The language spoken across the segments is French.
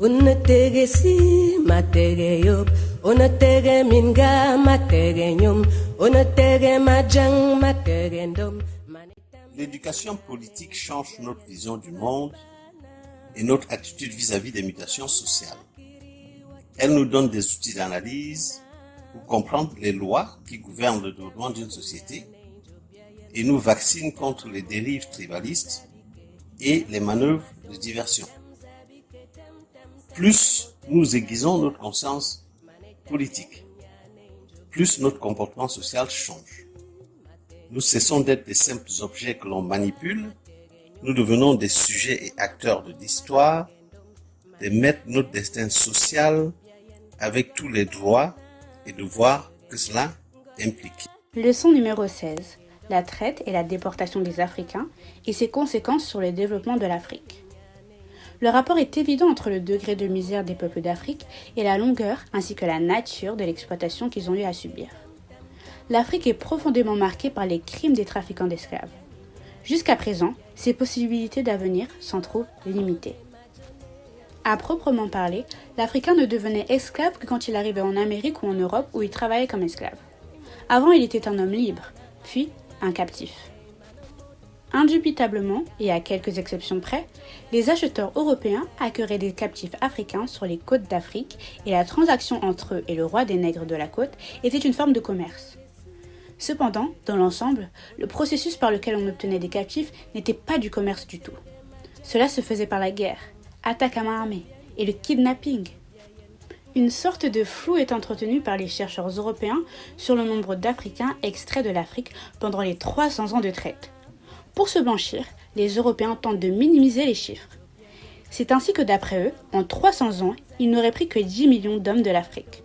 Unategesi mategeyo, unatege minga mategenyum, unatege majang mategendom. L'éducation politique change notre vision du monde et notre attitude vis-à-vis des mutations sociales. Elle nous donne des outils d'analyse pour comprendre les lois qui gouvernent le développement d'une société et nous vaccine contre les dérives tribalistes et les manœuvres de diversion. Plus nous aiguisons notre conscience politique, plus notre comportement social change. Nous cessons d'être des simples objets que l'on manipule, nous devenons des sujets et acteurs de l'histoire, des maîtres de notre destin social avec tous les droits et devoirs que cela implique. Leçon numéro 16. La traite et la déportation des Africains et ses conséquences sur le développement de l'Afrique. Le rapport est évident entre le degré de misère des peuples d'Afrique et la longueur ainsi que la nature de l'exploitation qu'ils ont eu à subir. L'Afrique est profondément marquée par les crimes des trafiquants d'esclaves. Jusqu'à présent, ses possibilités d'avenir sont trop limitées. À proprement parler, l'Africain ne devenait esclave que quand il arrivait en Amérique ou en Europe où il travaillait comme esclave. Avant, il était un homme libre, puis un captif. Indubitablement, et à quelques exceptions près, les acheteurs européens accueilleraient des captifs africains sur les côtes d'Afrique et la transaction entre eux et le roi des nègres de la côte était une forme de commerce. Cependant, dans l'ensemble, le processus par lequel on obtenait des captifs n'était pas du commerce du tout. Cela se faisait par la guerre, attaque à main armée et le kidnapping. Une sorte de flou est entretenu par les chercheurs européens sur le nombre d'Africains extraits de l'Afrique pendant les 300 ans de traite. Pour se blanchir, les Européens tentent de minimiser les chiffres. C'est ainsi que d'après eux, en 300 ans, ils n'auraient pris que 10 millions d'hommes de l'Afrique.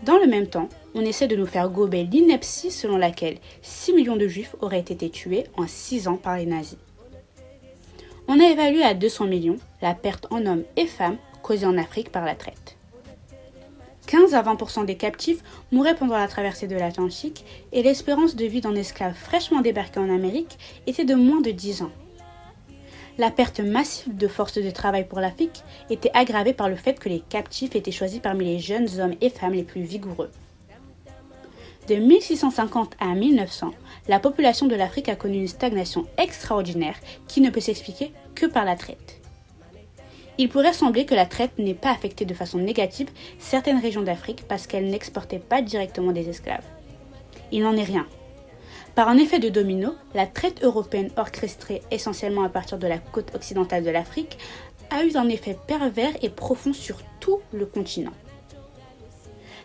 Dans le même temps, on essaie de nous faire gober l'ineptie selon laquelle 6 millions de Juifs auraient été tués en 6 ans par les nazis. On a évalué à 200 millions la perte en hommes et femmes causée en Afrique par la traite. 15 à 20% des captifs mouraient pendant la traversée de l'Atlantique et l'espérance de vie d'un esclave fraîchement débarqué en Amérique était de moins de 10 ans. La perte massive de force de travail pour l'Afrique était aggravée par le fait que les captifs étaient choisis parmi les jeunes hommes et femmes les plus vigoureux. De 1650 à 1900, la population de l'Afrique a connu une stagnation extraordinaire qui ne peut s'expliquer que par la traite. Il pourrait sembler que la traite n'ait pas affecté de façon négative certaines régions d'Afrique parce qu'elles n'exportaient pas directement des esclaves. Il n'en est rien. Par un effet de domino, la traite européenne orchestrée essentiellement à partir de la côte occidentale de l'Afrique a eu un effet pervers et profond sur tout le continent.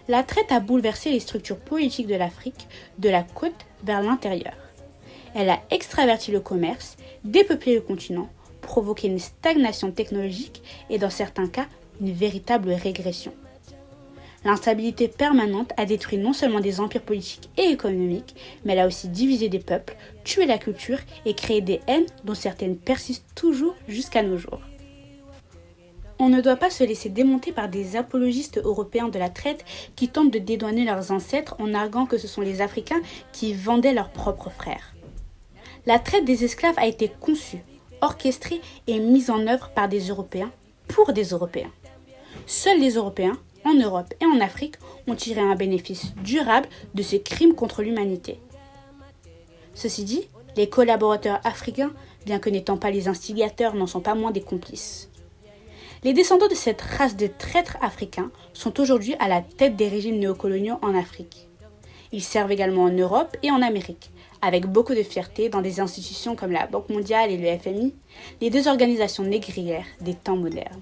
La traite a bouleversé les structures politiques de l'Afrique, de la côte vers l'intérieur. Elle a extraverti le commerce, dépeuplé le continent, provoqué une stagnation technologique et dans certains cas, une véritable régression. L'instabilité permanente a détruit non seulement des empires politiques et économiques, mais elle a aussi divisé des peuples, tué la culture et créé des haines dont certaines persistent toujours jusqu'à nos jours. On ne doit pas se laisser démonter par des apologistes européens de la traite qui tentent de dédouaner leurs ancêtres en arguant que ce sont les Africains qui vendaient leurs propres frères. La traite des esclaves a été conçue, orchestrée et mise en œuvre par des Européens pour des Européens. Seuls les Européens, en Europe et en Afrique, ont tiré un bénéfice durable de ce crime contre l'humanité. Ceci dit, les collaborateurs africains, bien que n'étant pas les instigateurs, n'en sont pas moins des complices. Les descendants de cette race de traîtres africains sont aujourd'hui à la tête des régimes néocoloniaux en Afrique. Ils servent également en Europe et en Amérique, avec beaucoup de fierté dans des institutions comme la Banque mondiale et le FMI, les deux organisations négrières des temps modernes.